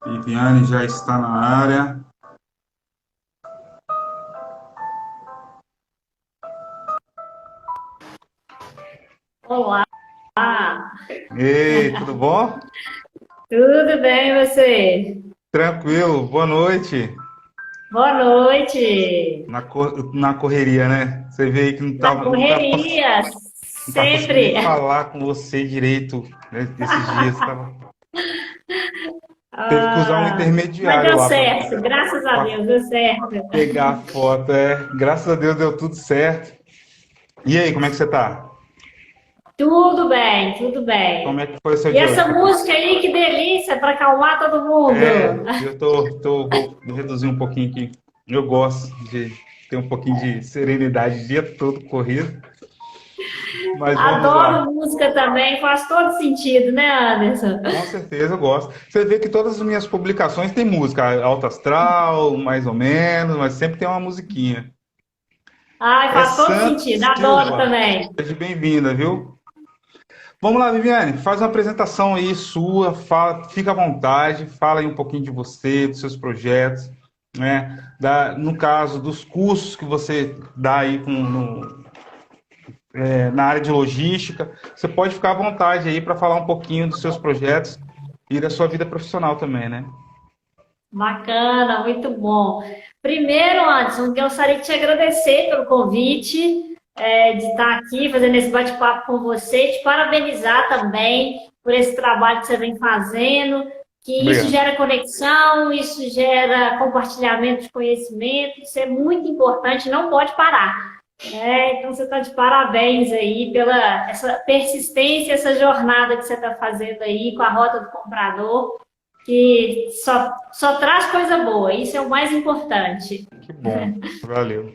Viviane já está na área. Olá, Ei, tudo bom? tudo bem e você? Tranquilo, boa noite. Boa noite. Na correria, né? Você vê aí que Na não correria, tá conseguindo nem sempre. falar com você direito, né, esses dias. Teve que usar um Mas intermediário deu lá certo, graças a para Deus, deu certo. pegar a foto. É, graças a Deus deu tudo certo. E aí, como é que você tá? Tudo bem, tudo Como bem. é que foi o seu E dia hoje? essa música aí, que delícia para acalmar todo mundo. Vou reduzir um pouquinho aqui. Eu gosto de ter um pouquinho de serenidade o dia todo corrido, mas vamos lá. Adoro música também, faz todo sentido, né, Anderson? Com certeza eu gosto. Você vê que todas as minhas publicações têm música, alto astral, mais ou menos, mas sempre tem uma musiquinha. Ai, É faz todo Santos sentido, adoro Silva. também. Seja bem-vinda, viu? Vamos lá, Viviane, faz uma apresentação aí sua, fala, fica à vontade, fala aí um pouquinho de você, dos seus projetos, né? No caso dos cursos que você dá aí na área de logística, você pode ficar à vontade aí para falar um pouquinho dos seus projetos e da sua vida profissional também, né? Bacana, muito bom. Primeiro, Anderson, eu gostaria de te agradecer pelo convite, de estar aqui fazendo esse bate-papo com você, te parabenizar também por esse trabalho que você vem fazendo, que isso Obrigado. gera conexão, isso gera compartilhamento de conhecimento, isso é muito importante, não pode parar. Então você está de parabéns aí pela essa persistência, essa jornada que você está fazendo aí com a Rota do Comprador, que só traz coisa boa, isso é o mais importante. Que bom. Valeu.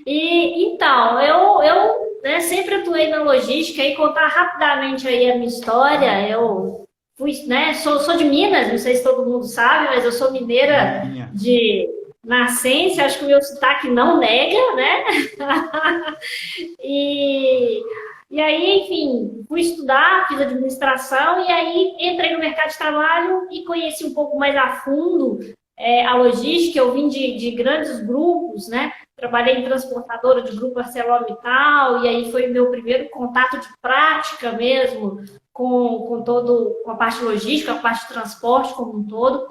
E então, eu né, sempre atuei na logística e contar rapidamente aí a minha história. Eu fui, né, sou de Minas, não sei se todo mundo sabe, mas eu sou mineira Minha. de nascença, acho que o meu sotaque não nega, né? E, e aí, enfim, fui estudar, fiz administração e aí entrei no mercado de trabalho e conheci um pouco mais a fundo a logística. Eu vim de grandes grupos, né? Trabalhei em transportadora de grupo ArcelorMittal e aí foi meu primeiro contato de prática mesmo com a parte logística, a parte de transporte como um todo.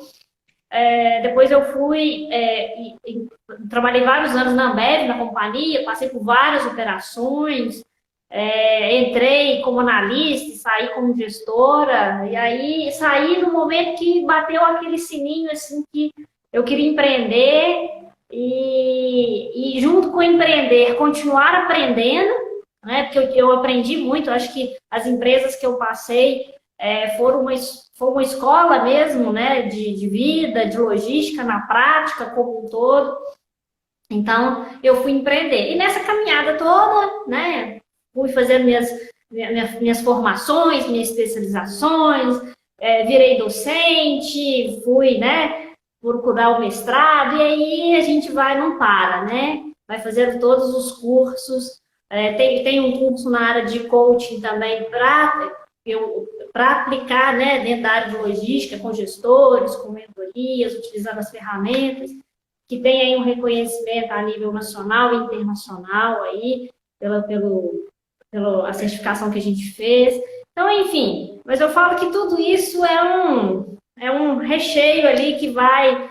Depois eu fui, trabalhei vários anos na Ambev, na companhia, passei por várias operações, entrei como analista, saí como gestora, e aí saí no momento que bateu aquele sininho assim que eu queria empreender e junto com empreender, continuar aprendendo, né? Porque eu aprendi muito, acho que as empresas que eu passei foi uma escola mesmo, né, de vida, de logística na prática como um todo. Então, eu fui empreender. E nessa caminhada toda, né, fui fazendo minhas formações, minhas especializações, virei docente, fui, né, procurar o mestrado, e aí a gente vai, não para, né? Vai fazendo todos os cursos. Tem um curso na área de coaching também para aplicar, né, dentro da área de logística, com gestores, com mentorias, utilizando as ferramentas, que tem aí um reconhecimento a nível nacional e internacional aí, pela certificação que a gente fez. Então, enfim, mas eu falo que tudo isso é um recheio ali que vai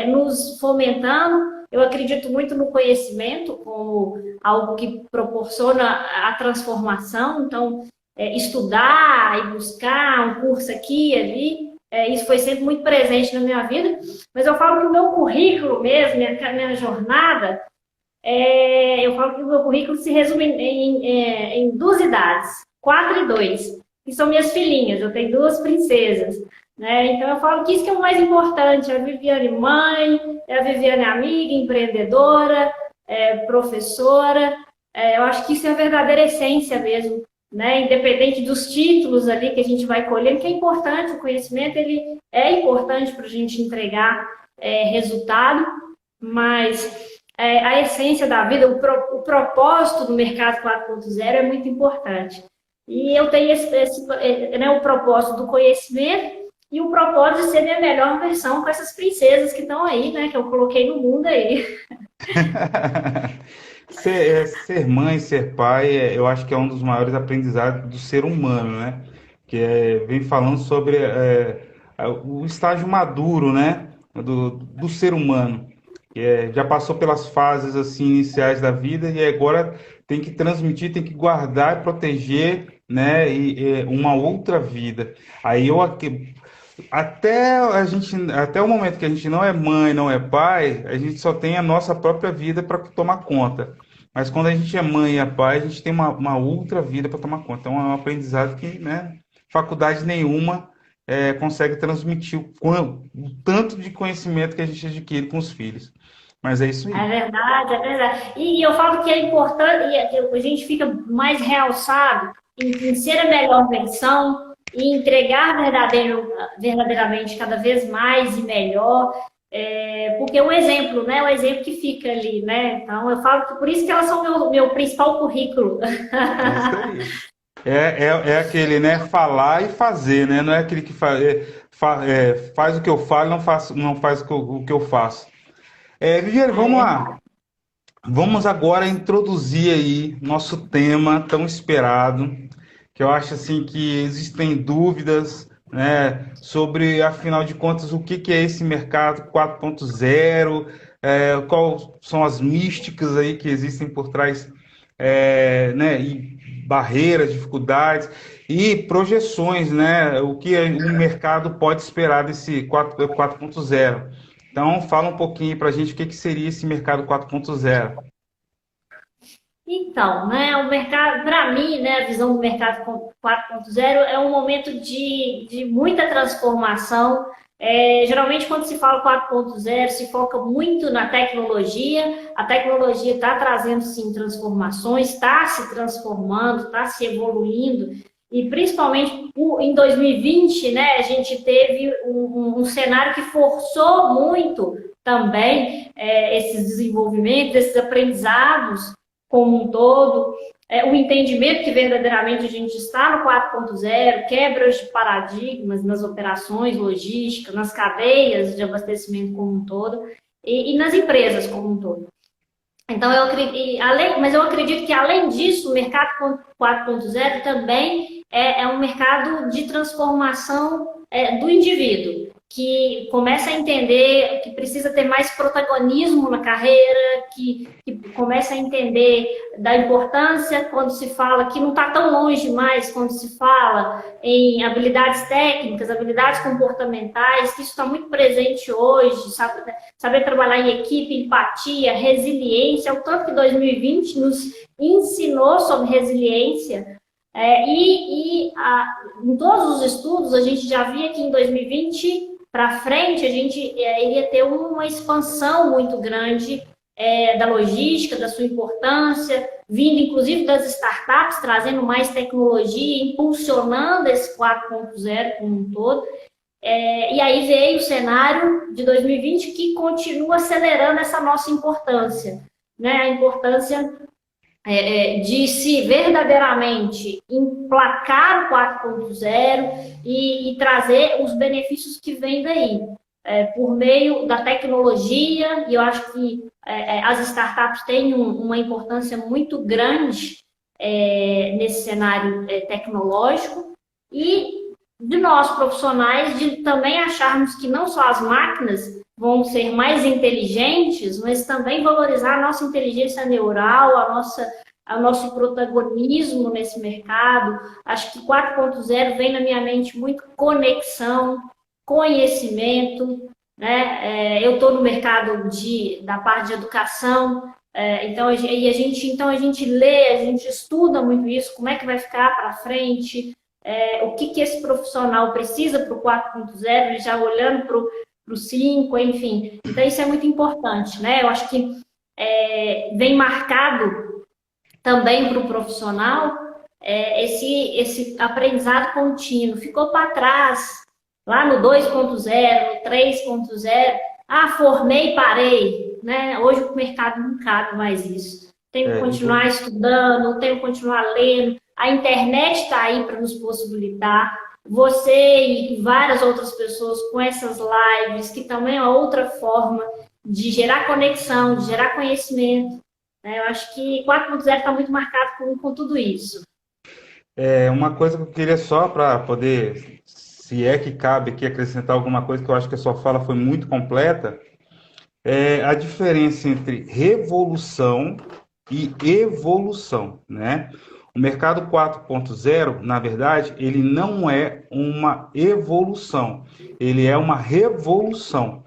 nos fomentando. Eu acredito muito no conhecimento como algo que proporciona a transformação. Então, estudar e buscar um curso aqui e ali, isso foi sempre muito presente na minha vida. Mas eu falo que o meu currículo mesmo, minha jornada, eu falo que o meu currículo se resume em duas idades, 4 e 2, que são minhas filhinhas. Eu tenho duas princesas, né? Então eu falo que isso que é o mais importante: a Viviane mãe, a Viviane amiga, empreendedora, professora. Eu acho que isso é a verdadeira essência mesmo, né? Independente dos títulos ali que a gente vai colhendo, que é importante, o conhecimento ele é importante para a gente entregar resultado, mas a essência da vida, o propósito do mercado 4.0 é muito importante. E eu tenho né, o propósito do conhecimento e o propósito de ser minha melhor versão com essas princesas que estão aí, né? Que eu coloquei no mundo aí. Ser mãe, ser pai, eu acho que é um dos maiores aprendizados do ser humano, né? Vem falando sobre o estágio maduro, né? Do ser humano. Já passou pelas fases assim iniciais da vida e agora tem que transmitir, tem que guardar e proteger, né? Uma outra vida. Aí eu até o momento que a gente não é mãe, não é pai, a gente só tem a nossa própria vida para tomar conta. Mas quando a gente é mãe e é pai, a gente tem uma outra vida para tomar conta. Então é um aprendizado que, né, faculdade nenhuma consegue transmitir o tanto de conhecimento que a gente adquire com os filhos. Mas é isso É aí. verdade, é verdade. E eu falo que é importante, a gente fica mais realçado em ser a melhor versão e entregar verdadeiramente cada vez mais e melhor. Porque o exemplo, né? O exemplo que fica ali, né? Então, eu falo que por isso que elas são meu principal currículo. É isso aí. É aquele, né? Falar e fazer, né? Não é aquele que faz o que eu falo, não faz o que eu faço. Viviane, É vamos lá. verdade. Vamos agora introduzir aí nosso tema tão esperado, que eu acho assim que existem dúvidas, né, sobre, afinal de contas, o que é esse mercado 4.0, quais são as místicas aí que existem por trás, né, e barreiras, dificuldades e projeções, né, o que o mercado pode esperar desse 4.0. Então, fala um pouquinho para a gente o que seria esse mercado 4.0. Então, né, o mercado, para mim, né, a visão do mercado 4.0 é um momento de muita transformação. Geralmente, quando se fala 4.0, se foca muito na tecnologia. A tecnologia está trazendo, sim, transformações, está se transformando, está se evoluindo. E, principalmente, em 2020, né, a gente teve um cenário que forçou muito também esses desenvolvimentos, esses aprendizados como um todo, o entendimento que verdadeiramente a gente está no 4.0, quebras de paradigmas nas operações logísticas, nas cadeias de abastecimento como um todo e nas empresas como um todo. Então, mas eu acredito que, além disso, o mercado 4.0 também é um mercado de transformação do indivíduo, que começa a entender que precisa ter mais protagonismo na carreira, que começa a entender da importância quando se fala, que não está tão longe mais quando se fala em habilidades técnicas, habilidades comportamentais, que isso está muito presente hoje, saber trabalhar em equipe, empatia, resiliência, o tanto que 2020 nos ensinou sobre resiliência. Em todos os estudos, a gente já via que em 2020 para frente, a gente iria ter uma expansão muito grande da logística, da sua importância, vindo inclusive das startups, trazendo mais tecnologia, impulsionando esse 4.0 como um todo. E aí veio o cenário de 2020 que continua acelerando essa nossa importância, né? A importância de se verdadeiramente emplacar o 4.0 e trazer os benefícios que vêm daí, por meio da tecnologia, e eu acho que as startups têm uma importância muito grande nesse cenário tecnológico, e de nós profissionais, de também acharmos que não só as máquinas vão ser mais inteligentes, mas também valorizar a nossa inteligência neural, o nosso protagonismo nesse mercado. Acho que 4.0 vem na minha mente muito conexão, conhecimento, né? Eu estou no mercado da parte de educação, então a gente lê, a gente estuda muito isso, como é que vai ficar para frente, o que esse profissional precisa para o 4.0, já olhando para o 5, enfim. Então, isso é muito importante, né? Eu acho que vem marcado também para o profissional esse aprendizado contínuo. Ficou para trás, lá no 2.0, no 3.0, formei e parei, né? Hoje o mercado não cabe mais isso. Tem que continuar estudando, tem que continuar lendo. A internet está aí para nos possibilitar. você e várias outras pessoas com essas lives, que também é outra forma de gerar conexão, de gerar conhecimento. Né? Eu acho que 4.0 está muito marcado com tudo isso. Uma coisa que eu queria só para poder, se é que cabe aqui acrescentar alguma coisa, que eu acho que a sua fala foi muito completa, é a diferença entre revolução e evolução, né? O mercado 4.0, na verdade, ele não é uma evolução, ele é uma revolução.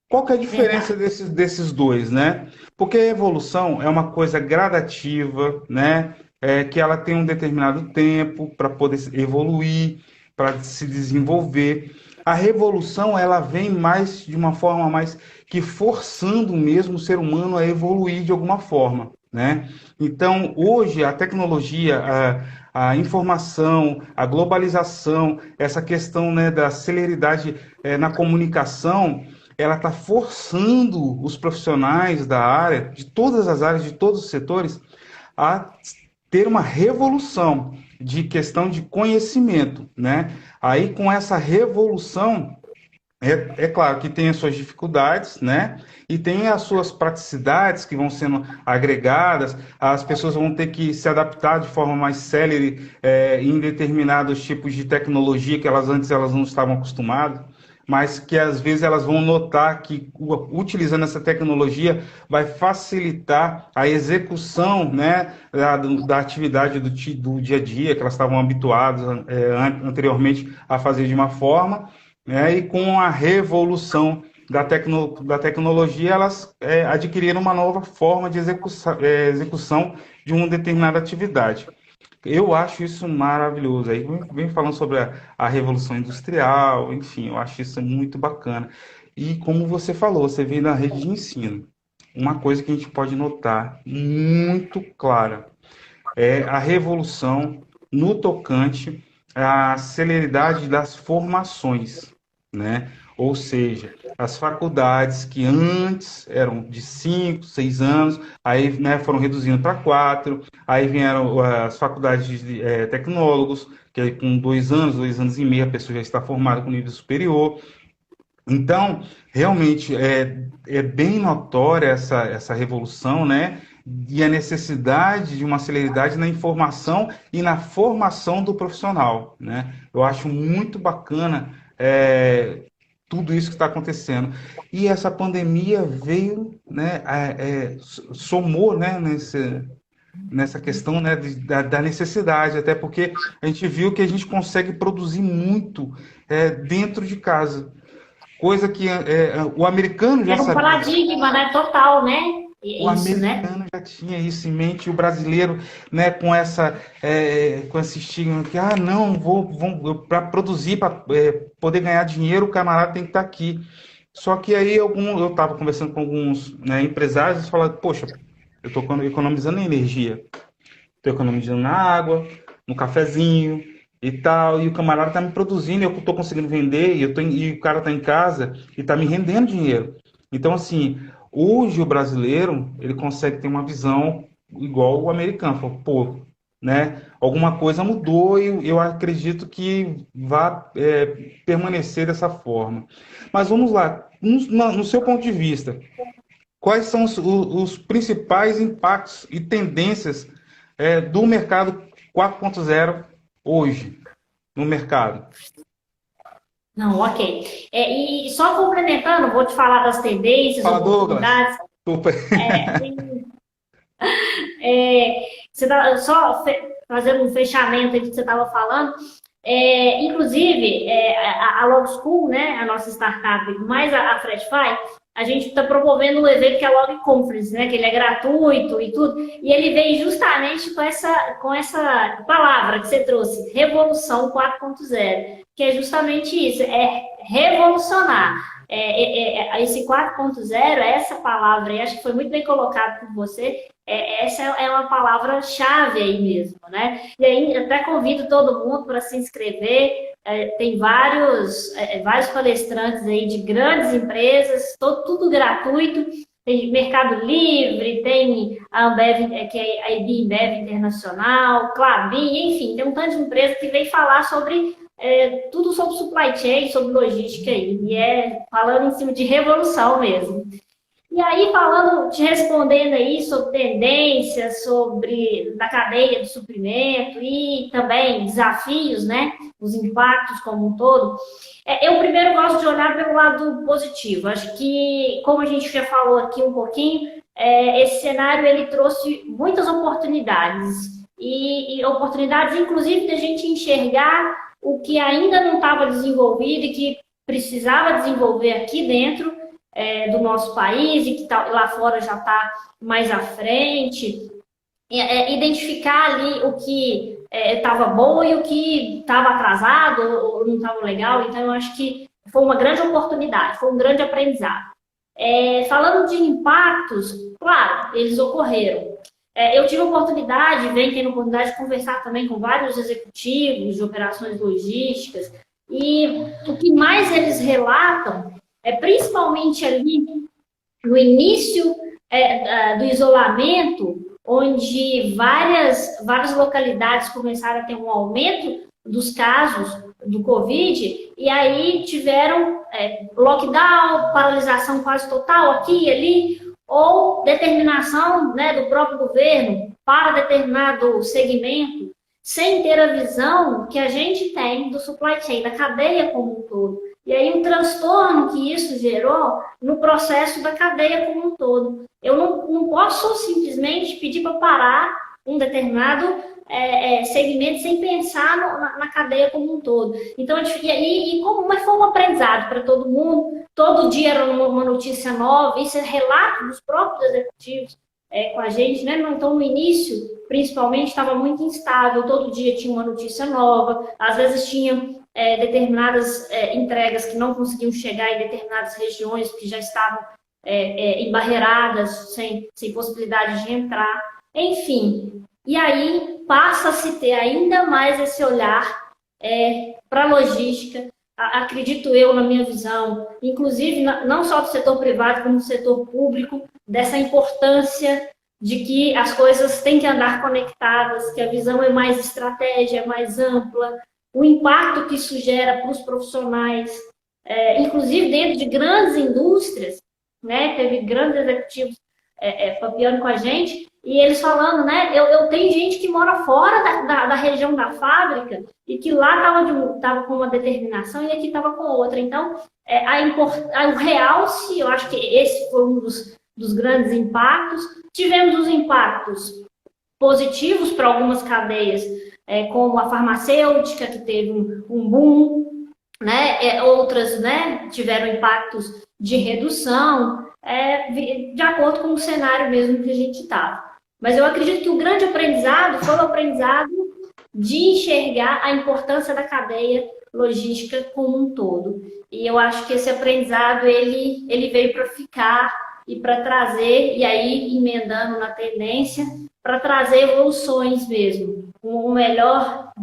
Qual que é a diferença Verdade. desses dois, né? Porque a evolução é uma coisa gradativa, né? Que ela tem um determinado tempo para poder evoluir, para se desenvolver. A revolução, ela vem mais de uma forma mais que forçando mesmo o ser humano a evoluir de alguma forma, né? Então, hoje, a tecnologia, a informação, a globalização, essa questão, né, da celeridade, na comunicação, ela está forçando os profissionais da área, de todas as áreas, de todos os setores, a ter uma revolução de questão de conhecimento, né? Aí, com essa revolução, é claro que tem as suas dificuldades, né? E tem as suas praticidades que vão sendo agregadas, as pessoas vão ter que se adaptar de forma mais célere, em determinados tipos de tecnologia que elas não estavam acostumadas, mas que às vezes elas vão notar que utilizando essa tecnologia vai facilitar a execução, né, da atividade do dia a dia que elas estavam habituadas, anteriormente a fazer de uma forma, né, e com a revolução da tecnologia, elas adquiriram uma nova forma de execução de uma determinada atividade. Eu acho isso maravilhoso. Aí vem falando sobre a Revolução Industrial, enfim, eu acho isso muito bacana. E como você falou, você vem da rede de ensino. Uma coisa que a gente pode notar muito clara é a revolução no tocante à celeridade das formações, né? Ou seja, as faculdades que antes eram de 5, 6 anos, aí, né, foram reduzindo para 4, aí vieram as faculdades de tecnólogos, que aí, com 2 anos, 2 anos e meio, a pessoa já está formada com nível superior. Então, realmente, é bem notória essa revolução, né? E a necessidade de uma celeridade na informação e na formação do profissional, né? Eu acho muito bacana tudo isso que está acontecendo. E essa pandemia veio, né? Somou, né? Nessa questão, né? Da necessidade, até porque a gente viu que a gente consegue produzir muito dentro de casa. Coisa que o americano já Era um sabia. paradigma, né? Total, né? O Isso, né? americano já tinha isso em mente, e o brasileiro, né, com esse estigma que, não, para produzir, para poder ganhar dinheiro, o camarada tem que estar aqui. Só que aí eu estava conversando com alguns, né, empresários e falaram, poxa, eu estou economizando energia, estou economizando na água, no cafezinho e tal, e o camarada está me produzindo, eu estou conseguindo vender, e o cara está em casa e está me rendendo dinheiro. Então, assim, hoje o brasileiro, ele consegue ter uma visão igual o americano. Fala, pô, né, alguma coisa mudou e eu acredito que vai permanecer dessa forma. Mas vamos lá, no seu ponto de vista, quais são os principais impactos e tendências do mercado 4.0 hoje, no mercado? Não, ok. E só complementando, vou te falar das tendências, Fala, Douglas. oportunidades. Desculpa. Você tá só fazendo um fechamento aí do que você estava falando. Inclusive, a Log School, né, a nossa startup, mais a Freshfy, a gente está promovendo um evento que é a Log Conference, né, que ele é gratuito e tudo, e ele vem justamente com essa palavra que você trouxe, Revolução 4.0, que é justamente isso, é revolucionar. Esse 4.0, essa palavra, e acho que foi muito bem colocado por você, essa é uma palavra-chave aí mesmo, né? E aí até convido todo mundo para se inscrever, tem vários palestrantes aí de grandes empresas, tudo gratuito, tem Mercado Livre, tem a Ambev, que é a IB Ambev Internacional, Klabin, enfim, tem um tanto de empresas que vem falar sobre tudo sobre supply chain, sobre logística aí, e falando em cima de revolução mesmo. E aí, te respondendo aí sobre tendências, sobre da cadeia de suprimento e também desafios, né? Os impactos como um todo. Eu primeiro gosto de olhar pelo lado positivo. Acho que, como a gente já falou aqui um pouquinho, esse cenário ele trouxe muitas oportunidades. E oportunidades, inclusive, de a gente enxergar o que ainda não estava desenvolvido e que precisava desenvolver aqui dentro do nosso país e que lá fora já está mais à frente, identificar ali o que estava bom e o que estava atrasado ou não estava legal. Então, eu acho que foi uma grande oportunidade, foi um grande aprendizado. Falando de impactos, claro, eles ocorreram. Eu tive a oportunidade, tendo a oportunidade de conversar também com vários executivos de operações logísticas, e o que mais eles relatam principalmente ali no início do isolamento, onde várias localidades começaram a ter um aumento dos casos do Covid, e aí tiveram lockdown, paralisação quase total aqui e ali, ou determinação, né, do próprio governo para determinado segmento, sem ter a visão que a gente tem do supply chain, da cadeia como um todo. E aí o transtorno que isso gerou no processo da cadeia como um todo. Eu não posso simplesmente pedir para parar um determinado segmento sem pensar na cadeia como um todo. Então, mas foi um aprendizado para todo mundo. Todo dia era uma notícia nova. Isso é relato dos próprios executivos com a gente, né? Então, no início, principalmente, estava muito instável. Todo dia tinha uma notícia nova. Às vezes tinha determinadas entregas que não conseguiam chegar em determinadas regiões que já estavam embarreiradas, sem possibilidade de entrar. Enfim, e aí passa a se ter ainda mais esse olhar para a logística. Acredito eu, na minha visão, inclusive não só do setor privado, como do setor público, dessa importância de que as coisas têm que andar conectadas, que a visão é mais estratégia, é mais ampla, o impacto que isso gera para os profissionais, inclusive dentro de grandes indústrias, né? Teve grandes executivos papeando com a gente, e eles falando, né? Eu tenho gente que mora fora da região da fábrica e que lá estava com uma determinação e aqui estava com outra. Então, o realce, eu acho que esse foi um dos grandes impactos. Tivemos os impactos positivos para algumas cadeias, como a farmacêutica, que teve um boom, né? Outras, né, tiveram impactos de redução, de acordo com o cenário mesmo que a gente estava. Mas eu acredito que o grande aprendizado foi o aprendizado de enxergar a importância da cadeia logística como um todo. E eu acho que esse aprendizado ele veio para ficar e para trazer, e aí emendando na tendência, para trazer evoluções mesmo, um melhor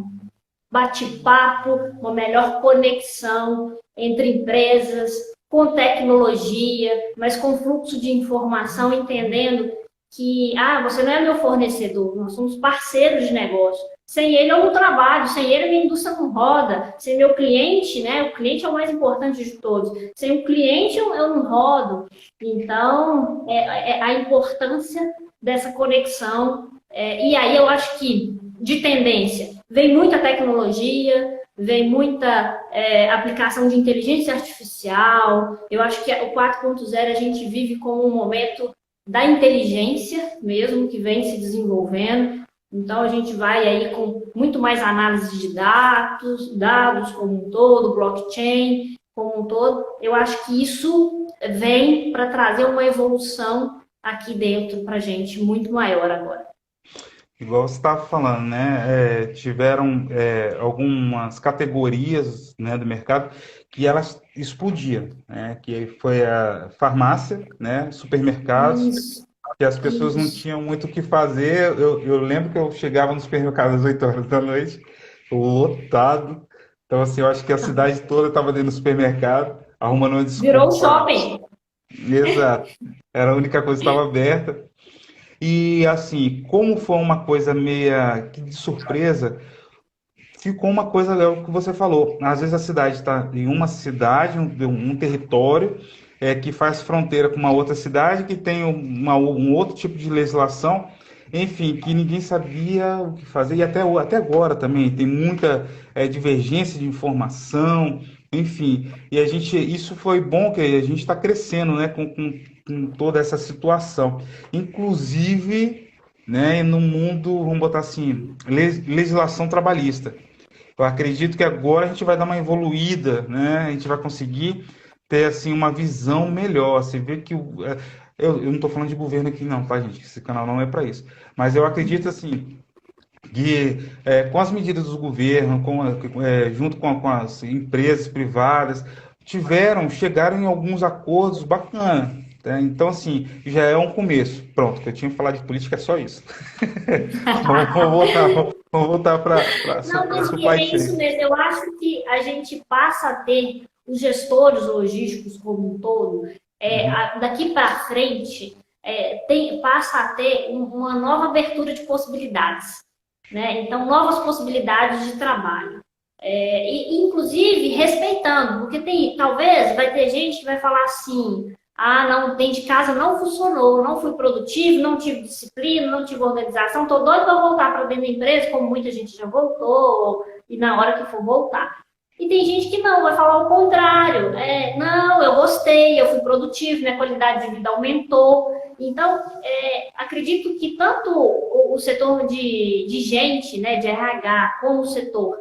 bate-papo, uma melhor conexão entre empresas, com tecnologia, mas com fluxo de informação, entendendo que você não é meu fornecedor, nós somos parceiros de negócio. Sem ele eu não trabalho, sem ele a minha indústria não roda, sem meu cliente, né? O cliente é o mais importante de todos. Sem o cliente eu não rodo. Então, a importância dessa conexão. E aí eu acho que, de tendência, vem muita tecnologia, vem muita aplicação de inteligência artificial. Eu acho que o 4.0 a gente vive como um momento da inteligência mesmo, que vem se desenvolvendo. Então, a gente vai aí com muito mais análise de dados como um todo, blockchain como um todo. Eu acho que isso vem para trazer uma evolução aqui dentro para a gente muito maior agora. Igual você estava falando, né? Tiveram algumas categorias, né, do mercado que elas explodiam, né? Que foi a farmácia, né? Supermercados, Isso, que as pessoas não tinham muito o que fazer. Eu lembro que eu chegava no supermercado às 8 horas da noite, lotado. Então, assim, eu acho que a cidade toda estava dentro do supermercado, arrumando uma virou um desculpa. shopping. Exato. Era a única coisa que estava aberta. E assim, como foi uma coisa meia que de surpresa, ficou uma coisa legal que você falou. Às vezes a cidade está em uma cidade, um território, que faz fronteira com uma outra cidade, que tem um outro tipo de legislação, enfim, que ninguém sabia o que fazer, e até agora também tem muita divergência de informação, enfim, e isso foi bom que a gente está crescendo, né, com toda essa situação. Inclusive, né, no mundo, vamos botar assim, legislação trabalhista. Eu acredito que agora a gente vai dar uma evoluída, né? A gente vai conseguir ter assim uma visão melhor. Você vê que eu não estou falando de governo aqui, não, tá, gente? Esse canal não é para isso. Mas eu acredito assim que com as medidas do governo, junto com as empresas privadas, chegaram em alguns acordos bacanas. Tá? Então, assim, já é um começo. Pronto, que eu tinha que falar de política é só isso. Vamos voltar para Não, a mas supply é isso chain. mesmo. Eu acho que a gente passa a ter os gestores logísticos como um todo, Uhum. daqui para frente, passa a ter uma nova abertura de possibilidades, né? Então, novas possibilidades de trabalho. Inclusive respeitando, porque talvez vai ter gente que vai falar assim: ah, não, dentro de casa não funcionou, não fui produtivo, não tive disciplina, não tive organização, estou doido para voltar para dentro da empresa, como muita gente já voltou, e na hora que for voltar. E tem gente que não, vai falar o contrário. Não, eu gostei, eu fui produtivo, minha qualidade de vida aumentou. Então, acredito que tanto o setor de gente, né, de RH, como o setor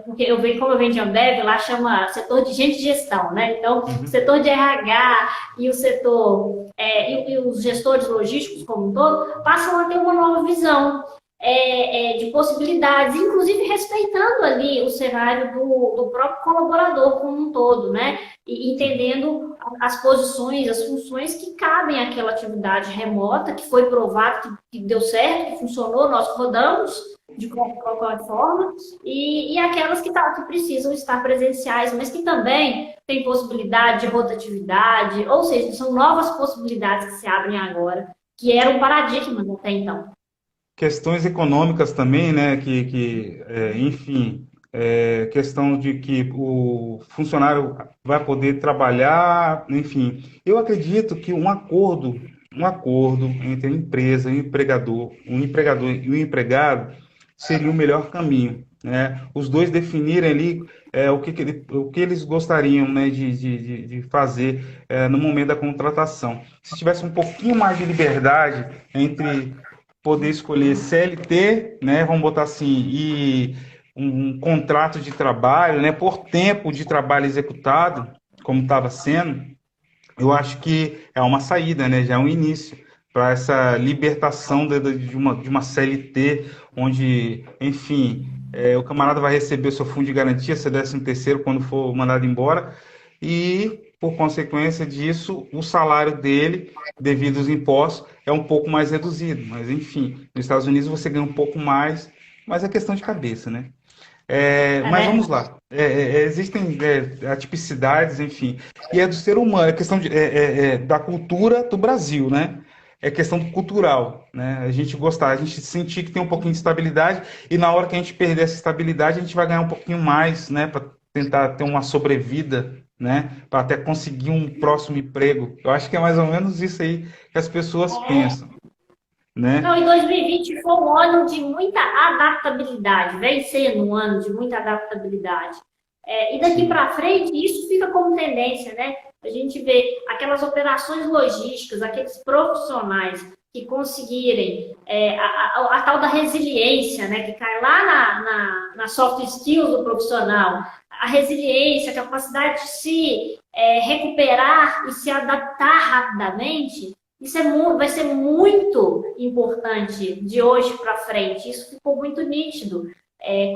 porque como eu venho de Ambev, lá chama setor de gente de gestão, né? Então, o Uhum. setor de RH e o setor e os gestores logísticos como um todo passam a ter uma nova visão de possibilidades, inclusive respeitando ali o cenário do próprio colaborador como um todo, né? E entendendo as posições, as funções que cabem àquela atividade remota, que foi provado que deu certo, que funcionou, nós rodamos de qualquer forma, e aquelas que precisam estar presenciais, mas que também têm possibilidade de rotatividade, ou seja, são novas possibilidades que se abrem agora, que era um paradigma até então. Questões econômicas também, né? Enfim, questão de que o funcionário vai poder trabalhar, enfim. Eu acredito que um acordo entre a empresa e o empregador e o empregado seria o melhor caminho, né? Os dois definirem ali o que eles gostariam, né, de fazer no momento da contratação. Se tivesse um pouquinho mais de liberdade entre poder escolher CLT, né, vamos botar assim, e um contrato de trabalho, né, por tempo de trabalho executado, como estava sendo, eu acho que é uma saída, né, já é um início para essa libertação de uma CLT, onde, enfim, o camarada vai receber o seu fundo de garantia, seu 13º quando for mandado embora, e, por consequência disso, o salário dele, devido aos impostos, é um pouco mais reduzido. Mas, enfim, nos Estados Unidos você ganha um pouco mais, mas é questão de cabeça, né? É Mas vamos verdade. lá. Existem atipicidades, enfim, e é do ser humano, é questão da cultura do Brasil, né? É questão cultural, né? A gente gostar, a gente sentir que tem um pouquinho de estabilidade e na hora que a gente perder essa estabilidade, a gente vai ganhar um pouquinho mais, né? Para tentar ter uma sobrevida, né? Para até conseguir um próximo emprego. Eu acho que é mais ou menos isso aí que as pessoas pensam, Não, né? e 2020 foi um ano de muita adaptabilidade, vem sendo um ano de muita adaptabilidade. E daqui Sim. para frente, isso fica como tendência, né? A gente vê aquelas operações logísticas, aqueles profissionais que conseguirem a tal da resiliência, né? Que cai lá na soft skills do profissional, a resiliência, a capacidade de se recuperar e se adaptar rapidamente. Isso vai ser muito importante de hoje para frente. Isso ficou muito nítido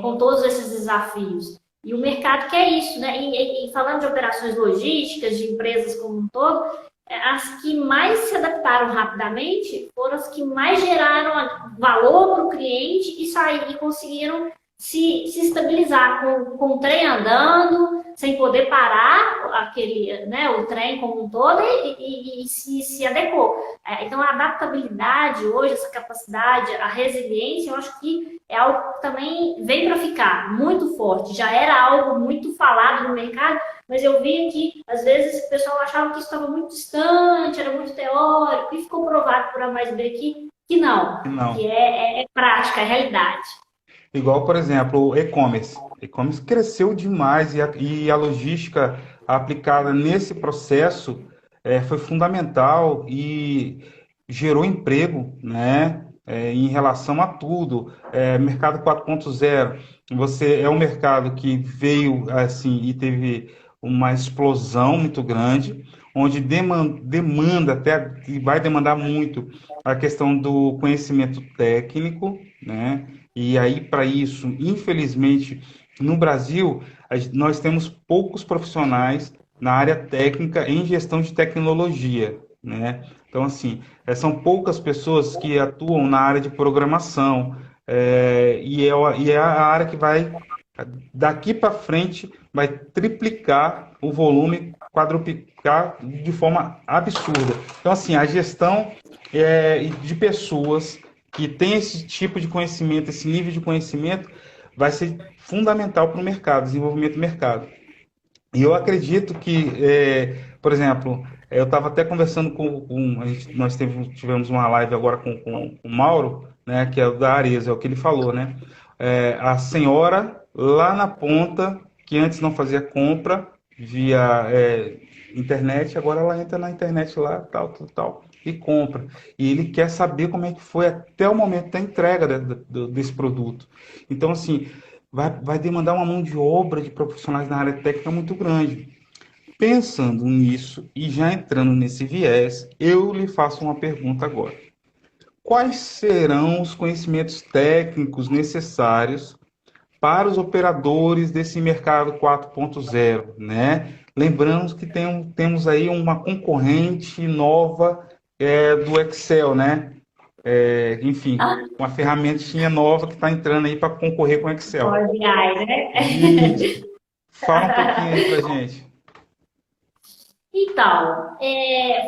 com todos esses desafios. E o mercado quer isso, né? E falando de operações logísticas, de empresas como um todo, as que mais se adaptaram rapidamente foram as que mais geraram valor para o cliente e conseguiram se estabilizar com o trem andando, sem poder parar aquele, né, o trem como um todo e se adequou. Então, a adaptabilidade hoje, essa capacidade, a resiliência, eu acho que é algo que também vem para ficar muito forte. Já era algo muito falado no mercado, mas eu vi que, às vezes, o pessoal achava que isso estava muito distante, era muito teórico, e ficou provado por A mais B que não, Não. que é prática, é realidade. Igual, por exemplo, o e-commerce. O e-commerce cresceu demais e a logística aplicada nesse processo foi fundamental e gerou emprego, né? Em relação a tudo. Mercado 4.0, você é um mercado que veio assim e teve uma explosão muito grande, onde demanda até e vai demandar muito a questão do conhecimento técnico, né? E aí, para isso, infelizmente, no Brasil, nós temos poucos profissionais na área técnica em gestão de tecnologia, né? Então, assim, são poucas pessoas que atuam na área de programação, e é a área que vai, daqui para frente, vai triplicar o volume, quadruplicar de forma absurda. Então, assim, a gestão de pessoas que tem esse tipo de conhecimento, esse nível de conhecimento, vai ser fundamental para o mercado, desenvolvimento do mercado. E eu acredito que, por exemplo, eu estava até conversando nós tivemos uma live agora com o Mauro, né, que é o da Arezzo, é o que ele falou, né? A senhora lá na ponta, que antes não fazia compra via internet, agora ela entra na internet lá, tal, tal, tal, e compra. E ele quer saber como é que foi até o momento da entrega desse produto. Então, assim, vai demandar uma mão de obra de profissionais na área técnica muito grande. Pensando nisso e já entrando nesse viés, eu lhe faço uma pergunta agora. Quais serão os conhecimentos técnicos necessários para os operadores desse mercado 4.0, né? Lembrando que temos aí uma concorrente nova do Excel, né? Enfim, uma ferramentinha nova que está entrando aí para concorrer com o Excel. Power BI, Isso. né? Fala um pouquinho aí pra gente. Então,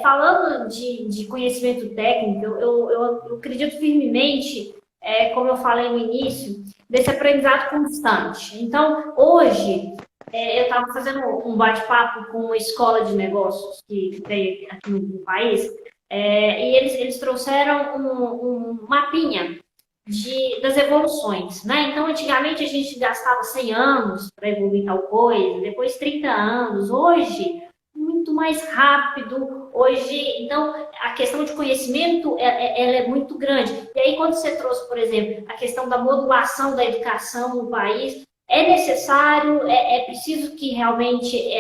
falando de conhecimento técnico, eu acredito firmemente, como eu falei no início, desse aprendizado constante. Então, hoje, eu estava fazendo um bate-papo com uma escola de negócios que tem aqui no país, e eles trouxeram um mapinha das evoluções, né? Então, antigamente a gente gastava 100 anos para evoluir tal coisa, depois 30 anos. Hoje, muito mais rápido. Hoje, então, a questão de conhecimento, ela é muito grande. E aí, quando você trouxe, por exemplo, a questão da modulação da educação no país, é necessário, é preciso que realmente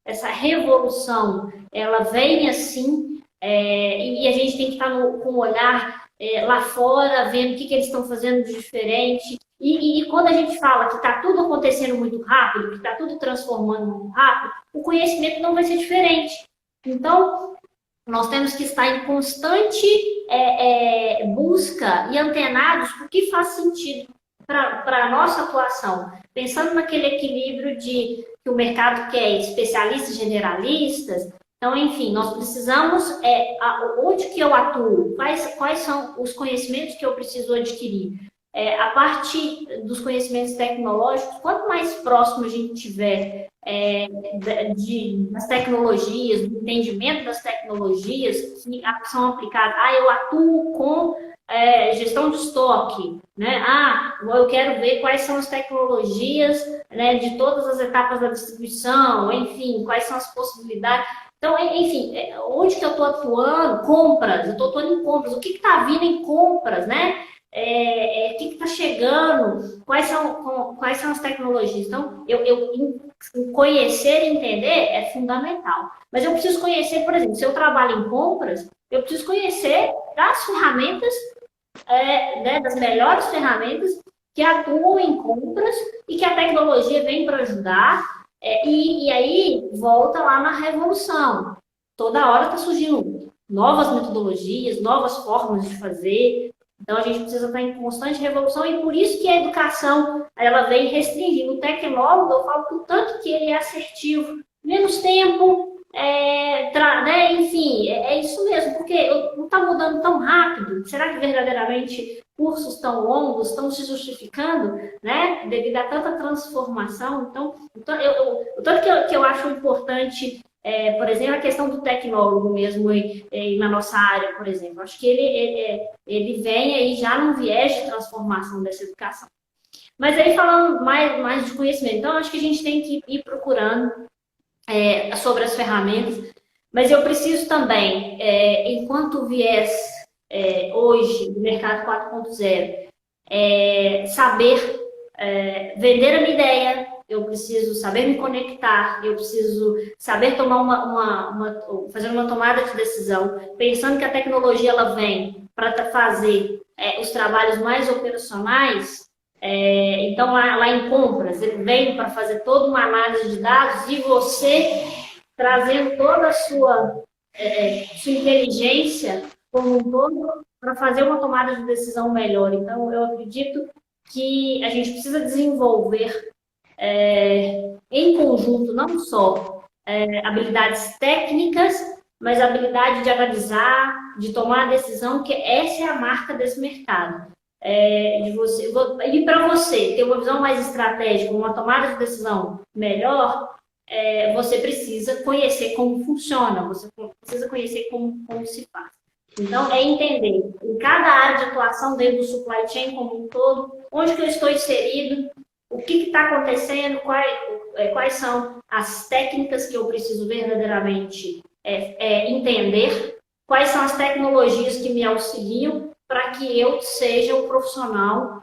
essa revolução, ela venha assim, e a gente tem que estar com o olhar lá fora, vendo o que eles estão fazendo de diferente. E quando a gente fala que está tudo acontecendo muito rápido, que está tudo transformando muito rápido, o conhecimento não vai ser diferente. Então, nós temos que estar em constante busca e antenados por que faz sentido para a nossa atuação. Pensando naquele equilíbrio de que o mercado quer especialistas generalistas. Então, enfim, nós precisamos, onde que eu atuo? Quais são os conhecimentos que eu preciso adquirir? A parte dos conhecimentos tecnológicos, quanto mais próximo a gente tiver das tecnologias, do entendimento das tecnologias que são aplicadas, eu atuo com gestão de estoque, né? Eu quero ver quais são as tecnologias, né, de todas as etapas da distribuição, enfim, quais são as possibilidades. Então, enfim, onde que eu estou atuando? Compras, eu estou atuando em compras. O que está vindo em compras, né? O que está chegando? Quais são as tecnologias? Então, eu conhecer e entender é fundamental. Mas eu preciso conhecer, por exemplo, se eu trabalho em compras, eu preciso conhecer das ferramentas, né, das melhores ferramentas que atuam em compras e que a tecnologia vem para ajudar. E aí, volta lá na revolução. Toda hora está surgindo novas metodologias, novas formas de fazer. Então, a gente precisa estar em constante revolução e por isso que a educação, ela vem restringindo. O tecnólogo, eu falo que o tanto que ele é assertivo, menos tempo, né? Enfim, é isso mesmo, porque não está mudando tão rápido. Será que verdadeiramente cursos tão longos estão se justificando, né? Devido a tanta transformação? Então o tanto que eu acho importante, por exemplo, a questão do tecnólogo mesmo na nossa área, por exemplo. Acho que ele vem aí já num viés de transformação dessa educação. Mas aí falando mais de conhecimento, então acho que a gente tem que ir procurando sobre as ferramentas, mas eu preciso também, enquanto viés hoje do mercado 4.0, saber vender a minha ideia, eu preciso saber me conectar, eu preciso saber tomar fazer uma tomada de decisão, pensando que a tecnologia ela vem para fazer os trabalhos mais operacionais. Então, lá em compras, ele vem para fazer toda uma análise de dados e você trazendo toda a sua inteligência como um todo para fazer uma tomada de decisão melhor. Então, eu acredito que a gente precisa desenvolver em conjunto, não só habilidades técnicas, mas a habilidade de analisar, de tomar a decisão, que essa é a marca desse mercado. De você, e para você ter uma visão mais estratégica, uma tomada de decisão melhor, você precisa conhecer como funciona, você precisa conhecer como se faz. Então, é entender em cada área de atuação dentro do supply chain como um todo, onde que eu estou inserido, o que está acontecendo, quais são as técnicas que eu preciso verdadeiramente entender, quais são as tecnologias que me auxiliam para que eu seja um profissional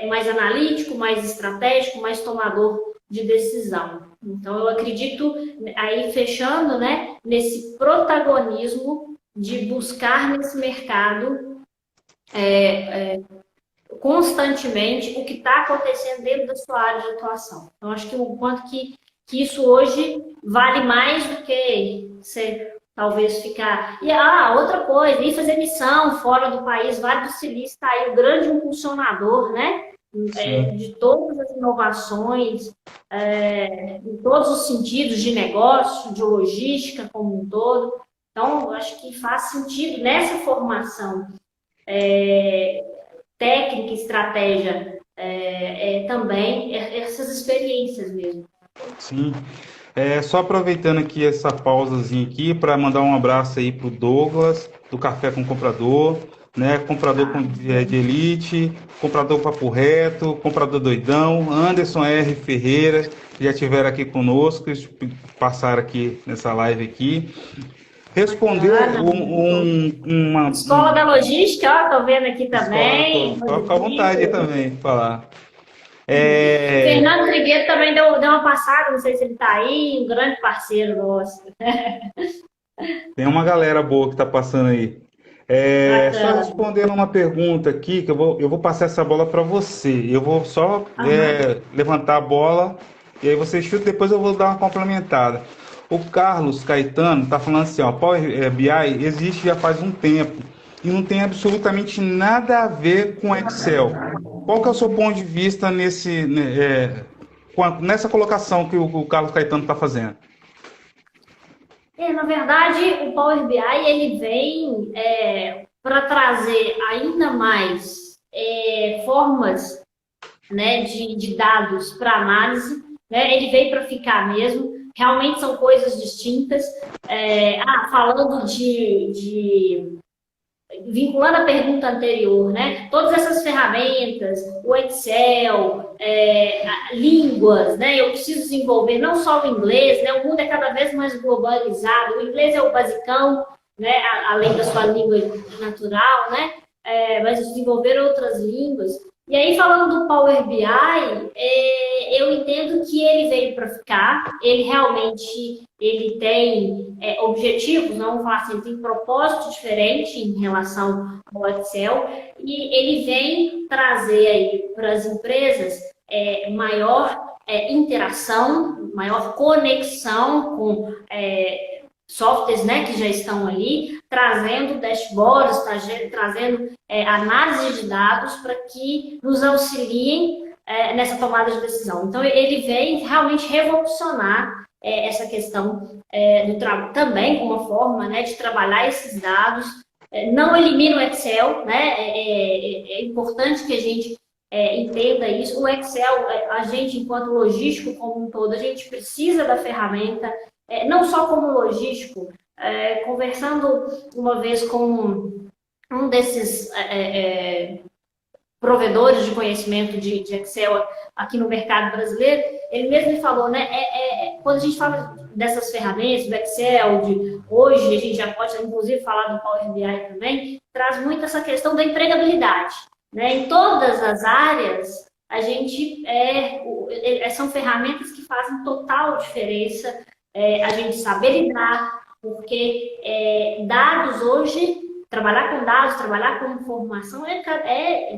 mais analítico, mais estratégico, mais tomador de decisão. Então, eu acredito, aí fechando, né, nesse protagonismo de buscar nesse mercado constantemente o que está acontecendo dentro da sua área de atuação. Então, acho que o quanto que isso hoje vale mais do que você talvez ficar... E outra coisa, ir fazer missão fora do país, Vale do Silício está aí o grande impulsionador, né? De todas as inovações, em todos os sentidos de negócio, de logística como um todo. Então, acho que faz sentido nessa formação técnica, estratégia, também essas experiências mesmo. Sim. Só aproveitando aqui essa pausazinha aqui para mandar um abraço aí pro Douglas, do Café com Comprador, né? Comprador de elite, comprador papo reto, comprador doidão, Anderson R. Ferreira, que já estiveram aqui conosco, passaram aqui nessa live aqui. Respondeu uma... Escola da Logística, ó, tô vendo aqui também. Fica à vontade aí também de falar. Fernando Trigueiro também deu uma passada, não sei se ele está aí, um grande parceiro nosso. Tem uma galera boa que está passando aí. Só respondendo uma pergunta aqui, que eu vou passar essa bola para você. Eu vou só levantar a bola e aí você chuta, depois eu vou dar uma complementada. O Carlos Caetano está falando assim, ó, Power BI existe já faz um tempo e não tem absolutamente nada a ver com Excel. Qual que é o seu ponto de vista nessa colocação que o Carlos Caetano está fazendo? Na verdade, o Power BI ele vem para trazer ainda mais formas, né, de dados para análise. Né? Ele veio para ficar mesmo. Realmente são coisas distintas. Falando vinculando a pergunta anterior, né? Todas essas ferramentas, o Excel, línguas, né? Eu preciso desenvolver não só o inglês, né? O mundo é cada vez mais globalizado. O inglês é o basicão, né? Além da sua língua natural, né? Mas desenvolver outras línguas. E aí, falando do Power BI, eu entendo que ele veio para ficar. Ele realmente tem objetivos, não vamos falar assim, tem propósito diferente em relação ao Excel. E ele vem trazer aí para as empresas maior interação, maior conexão com softwares, né, que já estão ali, trazendo dashboards, trazendo análise de dados para que nos auxiliem nessa tomada de decisão. Então, ele vem realmente revolucionar essa questão do trabalho, também com uma forma, né, de trabalhar esses dados. Não elimina o Excel, né? É importante que a gente entenda isso. O Excel, a gente, enquanto logístico como um todo, a gente precisa da ferramenta, não só como logístico. Conversando uma vez com um desses provedores de conhecimento de Excel aqui no mercado brasileiro, ele mesmo me falou, né? Quando a gente fala dessas ferramentas, do Excel, hoje a gente já pode, inclusive, falar do Power BI também, traz muito essa questão da empregabilidade, né? Em todas as áreas, a gente são ferramentas que fazem total diferença, a gente saber lidar, porque dados hoje, trabalhar com dados, trabalhar com informação,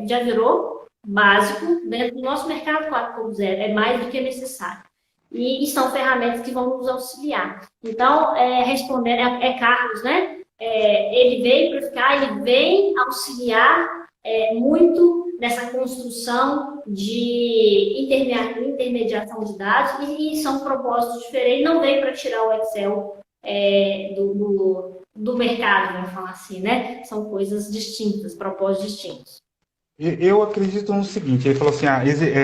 já virou básico dentro do nosso mercado 4.0, é mais do que necessário. E são ferramentas que vão nos auxiliar. Então, respondendo, Carlos, né? Ele veio para ficar, ele vem auxiliar muito nessa construção de intermediação de dados e são propósitos diferentes, não veio para tirar o Excel do mercado, vamos falar assim, né? São coisas distintas, propósitos distintos. Eu acredito no seguinte, ele falou assim,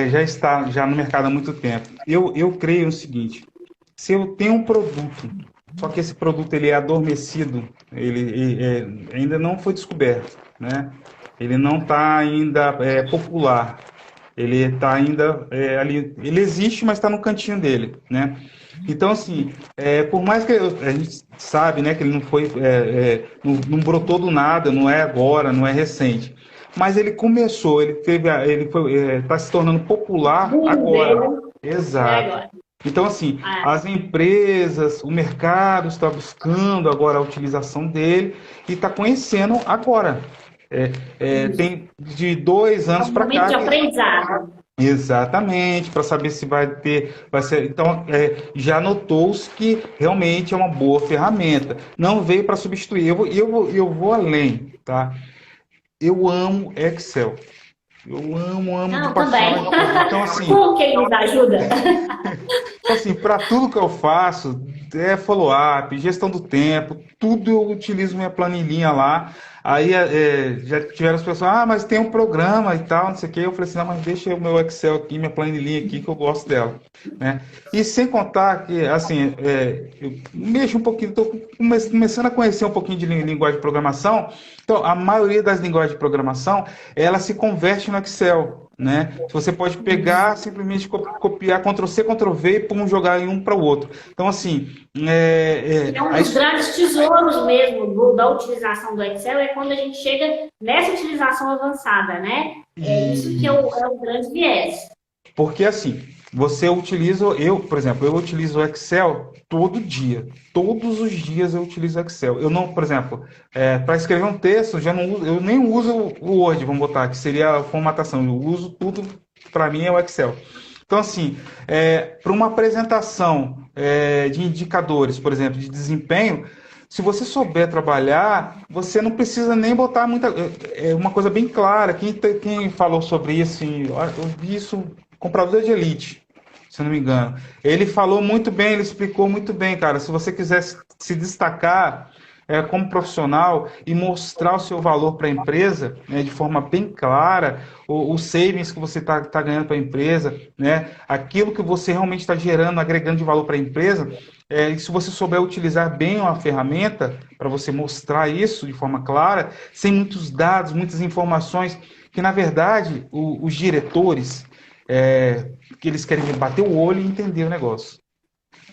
já está já no mercado há muito tempo. Eu creio no seguinte, se eu tenho um produto, só que esse produto ele é adormecido, ele ainda não foi descoberto, né? Ele não está ainda popular, ele está ainda ali, ele existe, mas está no cantinho dele, né? Então, assim, por mais que a gente sabe, né, que ele não foi, não brotou do nada, não é agora, não é recente. Mas ele começou, está se tornando popular agora. Exato. Agora. Então, assim, as empresas, o mercado está buscando agora a utilização dele e está conhecendo agora. Tem de 2 anos para cá. De aprendizado. Exatamente, para saber se vai ser. Então, já notou-se que realmente é uma boa ferramenta. Não veio para substituir. Eu vou além, tá? Eu amo Excel. Eu amo de paixão. Também. Então, assim, como que ele nos ajuda? Então, assim, para tudo que eu faço, follow-up, gestão do tempo, tudo eu utilizo minha planilhinha lá. Aí já tiveram as pessoas, mas tem um programa e tal, não sei o quê. Eu falei assim, não, mas deixa o meu Excel aqui, minha planilhinha aqui, que eu gosto dela. Né? E sem contar que, assim, eu mexo um pouquinho, estou começando a conhecer um pouquinho de linguagem de programação. Então, a maioria das linguagens de programação, ela se converte no Excel. Né? Você pode pegar, simplesmente copiar, Ctrl+C, Ctrl+V e pum, jogar em um para o outro. Então, assim... um dos grandes tesouros mesmo da utilização do Excel é quando a gente chega nessa utilização avançada, né? Isso que é o grande viés. Porque, assim, você utiliza... por exemplo, eu utilizo o Excel todo dia. Todos os dias eu utilizo o Excel. Eu não, por exemplo, para escrever um texto, eu nem uso o Word, vamos botar, que seria a formatação. Eu uso tudo, para mim, é o Excel. Então, assim, para uma apresentação de indicadores, por exemplo, de desempenho, se você souber trabalhar, você não precisa nem botar muita... É uma coisa bem clara. Quem falou sobre isso, assim, eu vi isso, comprador de elite, se eu não me engano. Ele falou muito bem, ele explicou muito bem, cara. Se você quiser se destacar como profissional e mostrar o seu valor para a empresa, né, de forma bem clara, os savings que você está ganhando para a empresa, né, aquilo que você realmente está gerando, agregando de valor para a empresa, e se você souber utilizar bem uma ferramenta para você mostrar isso de forma clara, sem muitos dados, muitas informações, que na verdade os diretores, que eles querem bater o olho e entender o negócio.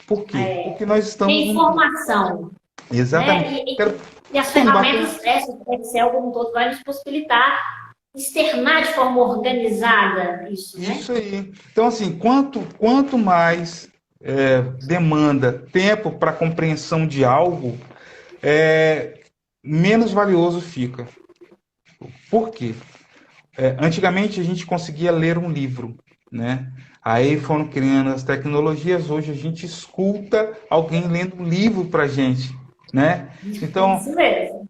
Por quê? Porque nós estamos... Informação. Exatamente. Né? E as ferramentas, o Excel como um todo, vai nos possibilitar externar de forma organizada isso, né? Isso aí. Então, assim, quanto mais demanda tempo para compreensão de algo, menos valioso fica. Por quê? Antigamente a gente conseguia ler um livro, né? Aí foram criando as tecnologias, hoje a gente escuta alguém lendo um livro para a gente. né? Então, Isso mesmo.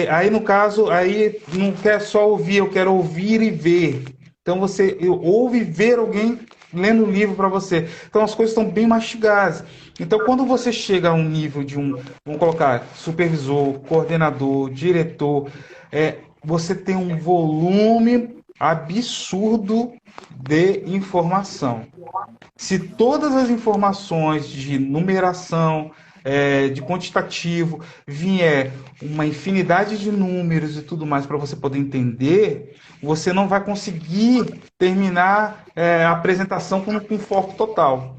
aí no caso, aí não quer só ouvir, eu quero ouvir e ver. Então você ouve e ver alguém lendo o livro para você. Então as coisas estão bem mastigadas. Então quando você chega a um nível de vamos colocar, supervisor, coordenador, diretor, você tem um volume absurdo de informação. Se todas as informações de numeração, de quantitativo, vier uma infinidade de números e tudo mais para você poder entender, você não vai conseguir terminar a apresentação com foco total.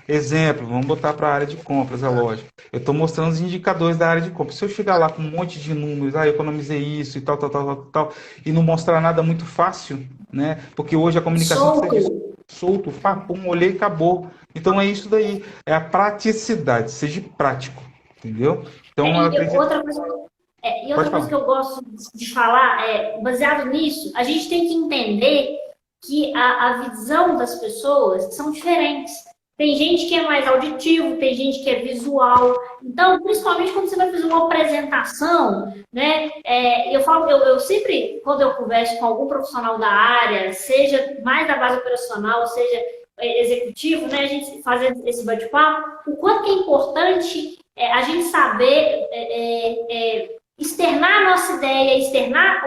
Exemplo, vamos botar para a área de compras, é lógico. Eu estou mostrando os indicadores da área de compras. Se eu chegar lá com um monte de números, eu economizei isso e tal, tal, tal, tal, tal, e não mostrar nada muito fácil, né? Porque hoje a comunicação precisa Solto. disso solto, pum, olhei e acabou. Então é isso daí, é a praticidade, seja prático, entendeu? Então eu E acredito. outra Pode coisa falar. que eu gosto de falar baseado nisso, a gente tem que entender que a visão das pessoas são diferentes. Tem gente que é mais auditivo, tem gente que é visual. Então, principalmente quando você vai fazer uma apresentação, né? Eu sempre, quando eu converso com algum profissional da área, seja mais da base operacional, seja executivo, né? A gente fazer esse bate-papo, o quanto que é importante a gente saber externar a nossa ideia, externar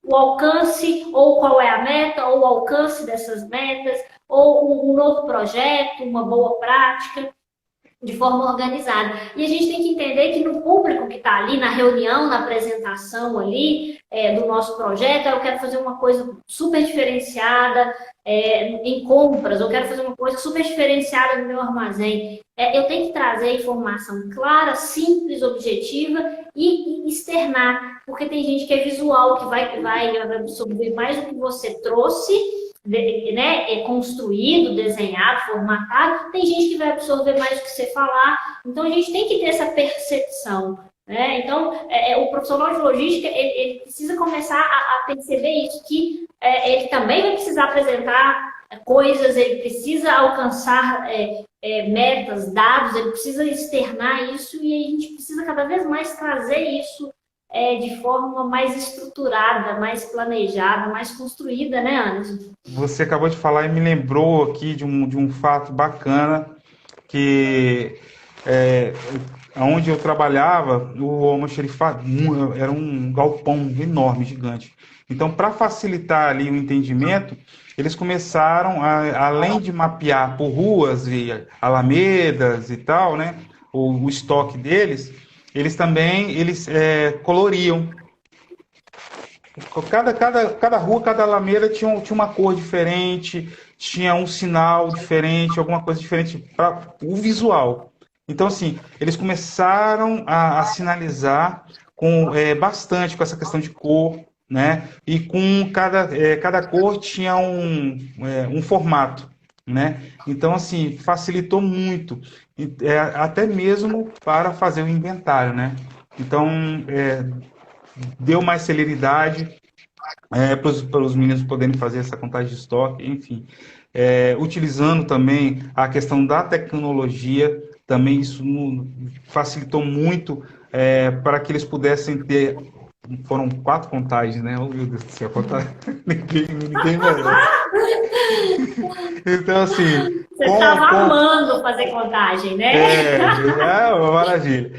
o alcance, ou qual é a meta, ou o alcance dessas metas, ou um novo projeto, uma boa prática, de forma organizada. E a gente tem que entender que no público que está ali, na reunião, na apresentação ali do nosso projeto, eu quero fazer uma coisa super diferenciada em compras, eu quero fazer uma coisa super diferenciada no meu armazém. Eu tenho que trazer informação clara, simples, objetiva e externar, porque tem gente que é visual, que vai absorver mais do que você trouxe, né, construído, desenhado, formatado, tem gente que vai absorver mais do que você falar, então a gente tem que ter essa percepção, né? Então, o profissional de logística, ele precisa começar a perceber isso, que ele também vai precisar apresentar coisas, ele precisa alcançar metas, dados, ele precisa externar isso, e a gente precisa cada vez mais trazer isso de forma mais estruturada, mais planejada, mais construída, né, Anderson? Você acabou de falar e me lembrou aqui de um fato bacana que é, onde eu trabalhava, o almoxerifado era um galpão enorme, gigante. Então, para facilitar ali o entendimento, eles começaram, além de mapear por ruas e alamedas e tal, né, o estoque deles, eles também coloriam. Cada rua, cada alameda tinha uma cor diferente, tinha um sinal diferente, alguma coisa diferente para o visual. Então, assim, eles começaram a sinalizar bastante com essa questão de cor, né? E com cada cor tinha um formato, né? Então, assim, facilitou muito, até mesmo para fazer o inventário, né? Então, deu mais celeridade para os meninos poderem fazer essa contagem de estoque, enfim. Utilizando também a questão da tecnologia, também isso facilitou muito para que eles pudessem ter. Foram 4 contagens, né? Oh, meu Deus do céu, ninguém merece. Então, assim, Você estava amando fazer contagem, né? uma maravilha.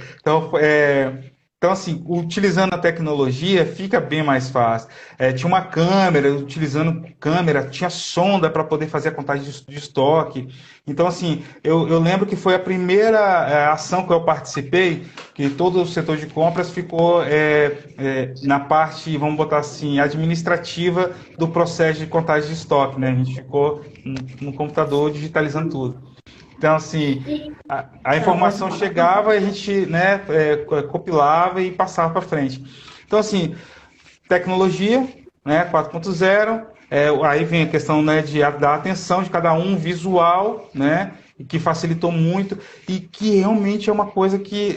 Então, assim, utilizando a tecnologia fica bem mais fácil. Tinha uma câmera, utilizando câmera, tinha sonda para poder fazer a contagem de estoque. Então, assim, eu lembro que foi a primeira ação que eu participei, que todo o setor de compras ficou na parte, vamos botar assim, administrativa do processo de contagem de estoque, né? A gente ficou no computador digitalizando tudo. Então, assim, a informação chegava e a gente, né, compilava e passava para frente. Então, assim, tecnologia, né, 4.0, aí vem a questão, né, da atenção de cada um, visual, né, que facilitou muito e que realmente é uma coisa que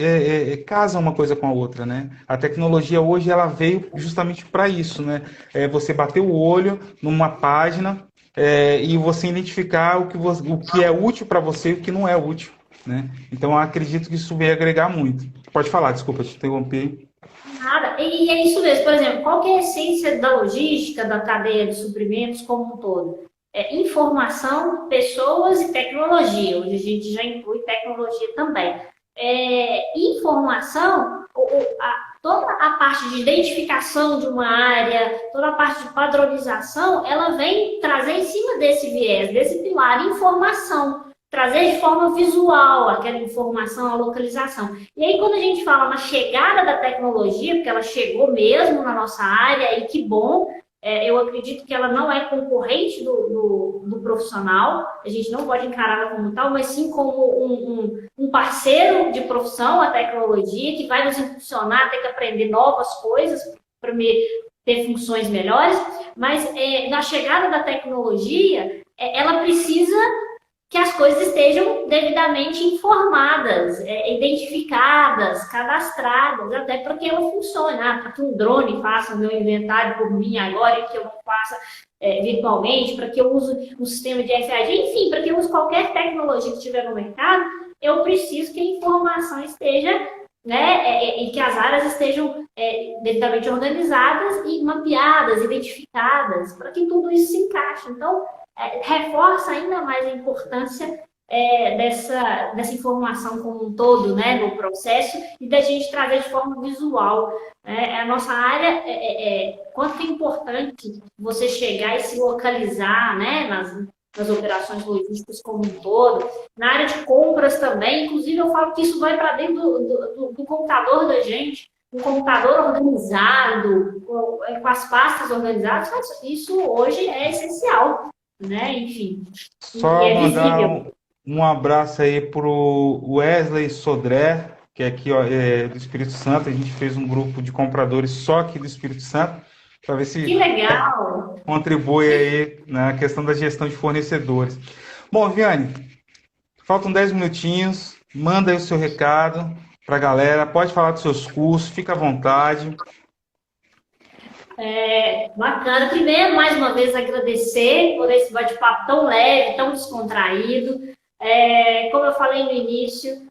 casa uma coisa com a outra, né? A tecnologia hoje ela veio justamente para isso, né? Você bater o olho numa página e você identificar o que é útil para você e o que não é útil. né? Então, eu acredito que isso veio agregar muito. Pode falar, desculpa, te interrompi. Nada. E é isso mesmo. Por exemplo, qual que é a essência da logística, da cadeia de suprimentos como um todo? É informação, pessoas e tecnologia. Hoje a gente já inclui tecnologia também. Informação, toda a parte de identificação de uma área, toda a parte de padronização, ela vem trazer em cima desse viés, desse pilar, informação. Trazer de forma visual aquela informação, a localização. E aí, quando a gente fala na chegada da tecnologia, porque ela chegou mesmo na nossa área, e que bom, eu acredito que ela não é concorrente do profissional, a gente não pode encará-la como tal, mas sim como um parceiro de profissão, a tecnologia, que vai nos impulsionar a ter que aprender novas coisas para ter funções melhores, mas na chegada da tecnologia, ela precisa que as coisas estejam devidamente informadas, identificadas, cadastradas, até para que ela funcione, para que um drone faça o meu inventário por mim agora e que eu não faça virtualmente, para que eu use um sistema de RFID, enfim, para que eu use qualquer tecnologia que estiver no mercado, eu preciso que a informação esteja, né, e que as áreas estejam devidamente organizadas e mapeadas, identificadas, para que tudo isso se encaixe. Então, reforça ainda mais a importância dessa informação como um todo, né, no processo, e da gente trazer de forma visual. A nossa área, quanto que é importante você chegar e se localizar, né, nas operações logísticas como um todo, na área de compras também, inclusive eu falo que isso vai para dentro do computador da gente, um computador organizado, com as pastas organizadas, isso hoje é essencial, né? Enfim, e Só é mandar visível. um abraço aí pro Wesley Sodré, que é aqui ó, do Espírito Santo. A gente fez um grupo de compradores só aqui do Espírito Santo, para ver Que se legal! contribui aí na questão da gestão de fornecedores. Bom, Viane, faltam 10 minutinhos. Manda aí o seu recado para a galera. Pode falar dos seus cursos, fica à vontade. Bacana. Primeiro, mais uma vez, agradecer por esse bate-papo tão leve, tão descontraído. Como eu falei no início,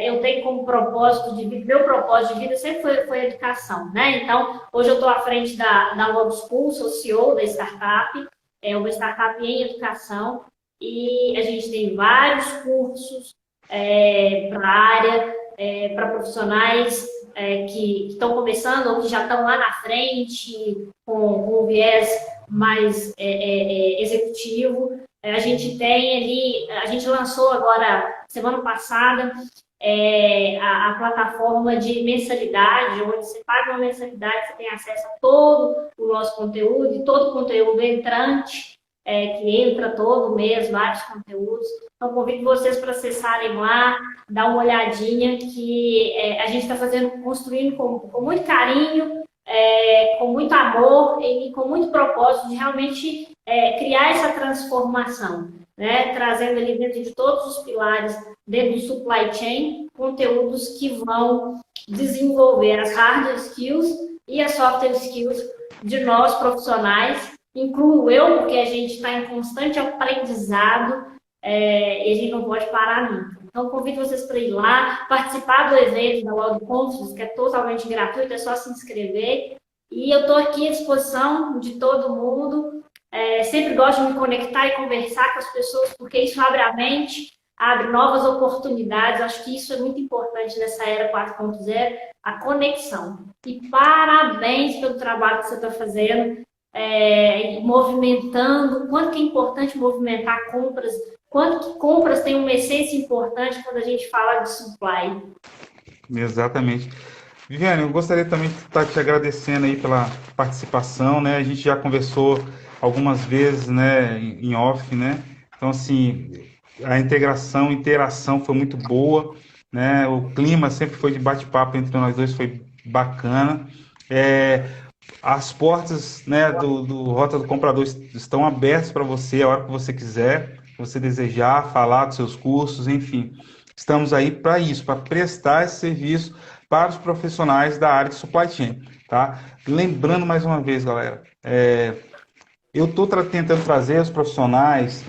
eu tenho como propósito de vida, meu propósito de vida sempre foi a educação, né? Então, hoje eu estou à frente da Log School, sou CEO da startup, é uma startup em educação, e a gente tem vários cursos para a área, para profissionais que estão começando ou que já estão lá na frente, com um viés mais executivo. A gente tem ali, a gente lançou agora, semana passada, a plataforma de mensalidade, onde você paga uma mensalidade, você tem acesso a todo o nosso conteúdo, e todo o conteúdo entrante, que entra todo mês, vários conteúdos. Então, convido vocês para acessarem lá, dar uma olhadinha, que a gente está construindo com muito carinho, com muito amor e com muito propósito de realmente criar essa transformação, né? Trazendo ali dentro de todos os pilares, dentro do supply chain, conteúdos que vão desenvolver as hard skills e as soft skills de nós profissionais, incluo eu, porque a gente está em constante aprendizado e a gente não pode parar nunca. Então, convido vocês para ir lá, participar do evento da Log Conference, que é totalmente gratuito, é só se inscrever. E eu estou aqui à disposição de todo mundo. Sempre gosto de me conectar e conversar com as pessoas, porque isso abre a mente, abre novas oportunidades. Acho que isso é muito importante nessa era 4.0, a conexão. E parabéns pelo trabalho que você está fazendo, movimentando. Quanto que é importante movimentar compras, quanto que compras tem uma essência importante quando a gente fala de supply. Exatamente. Viviane, eu gostaria também de estar te agradecendo aí pela participação, né? A gente já conversou algumas vezes, né, em off, né? Então, assim, a interação foi muito boa, né? O clima sempre foi de bate-papo entre nós dois, foi bacana. As portas, né, do Rota do Comprador estão abertas para você a hora que você quiser, que você desejar, falar dos seus cursos, enfim. Estamos aí para isso, para prestar esse serviço para os profissionais da área de supply chain, tá? Lembrando mais uma vez, galera, eu estou tentando trazer os profissionais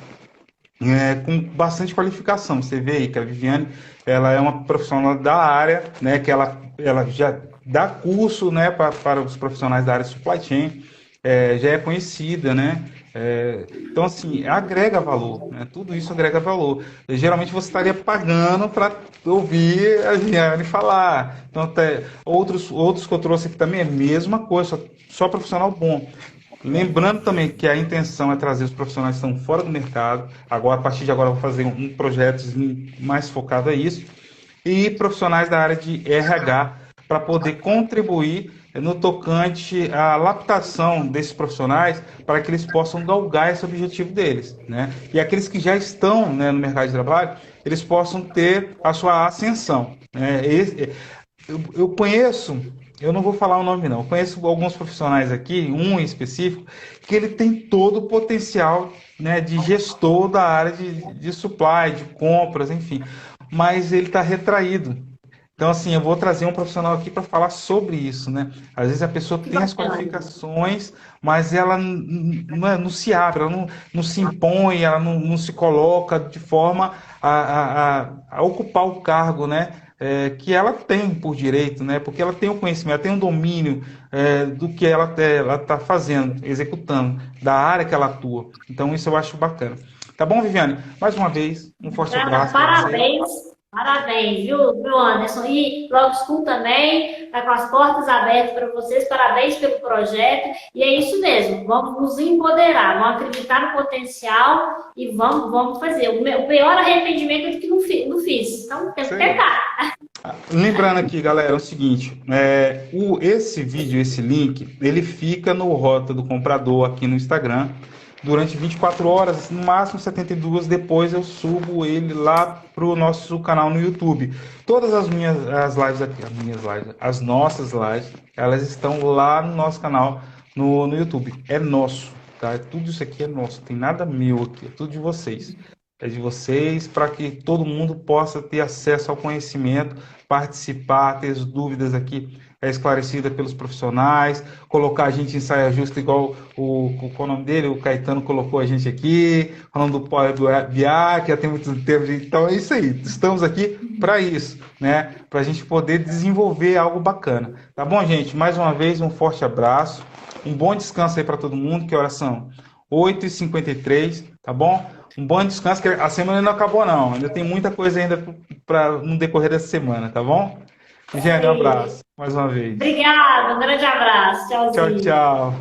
com bastante qualificação. Você vê aí que a Viviane, ela é uma profissional da área, né, que ela já dá curso, né, para os profissionais da área de supply chain, já é conhecida, né? Então, assim, agrega valor, né? Tudo isso agrega valor. Geralmente você estaria pagando para ouvir a Viviane falar. Então, até outros que eu trouxe aqui também é a mesma coisa, só profissional bom. Lembrando também que a intenção é trazer os profissionais que estão fora do mercado. Agora, a partir de agora, eu vou fazer um projeto mais focado a isso. E profissionais da área de RH para poder contribuir no tocante à laptação desses profissionais para que eles possam galgar esse objetivo deles, né? E aqueles que já estão, né, no mercado de trabalho, eles possam ter a sua ascensão, né? Eu conheço, eu não vou falar o nome não, eu conheço alguns profissionais aqui, um em específico, que ele tem todo o potencial, né, de gestor da área de supply, de compras, enfim, mas ele está retraído. Então, assim, eu vou trazer um profissional aqui para falar sobre isso, né? Às vezes a pessoa Que tem as bacana. qualificações, mas ela não se abre, ela não se impõe, ela não se coloca de forma a ocupar o cargo, né? Que ela tem por direito, né? Porque ela tem o conhecimento, ela tem o domínio do que ela está fazendo, executando, da área que ela atua. Então, isso eu acho bacana. Tá bom, Viviane? Mais uma vez, um forte Cara, abraço para você. parabéns, parabéns, viu, Anderson? E Log School também está com as portas abertas para vocês. Parabéns pelo projeto. E é isso mesmo, vamos nos empoderar, vamos acreditar no potencial e vamos fazer. O pior arrependimento é do que não fiz. Então, temos Isso que aí. tentar. Lembrando aqui, galera, é o seguinte, esse vídeo, esse link, ele fica no Rota do Comprador aqui no Instagram durante 24 horas, no máximo 72, depois eu subo ele lá para o nosso canal no YouTube. Todas as lives aqui, as nossas lives, elas estão lá no nosso canal no YouTube. É nosso, tá? Tudo isso aqui é nosso, tem nada meu aqui, é tudo de vocês. É de vocês para que todo mundo possa ter acesso ao conhecimento, participar, ter as dúvidas aqui esclarecidas pelos profissionais, colocar a gente em saia justa, igual qual o nome dele, o Caetano colocou a gente aqui, falando do Power BI, que já tem muito tempo. Então é isso aí, estamos aqui para isso, né? Para a gente poder desenvolver algo bacana. Tá bom, gente? Mais uma vez, um forte abraço, um bom descanso aí para todo mundo, que horas são? 8h53, tá bom? Um bom descanso, que a semana não acabou, não. Ainda tem muita coisa ainda para no decorrer dessa semana, tá bom? Gênio, um Sim. abraço mais uma vez. Obrigada, um grande abraço. Tchau, Tchauzinho. tchau.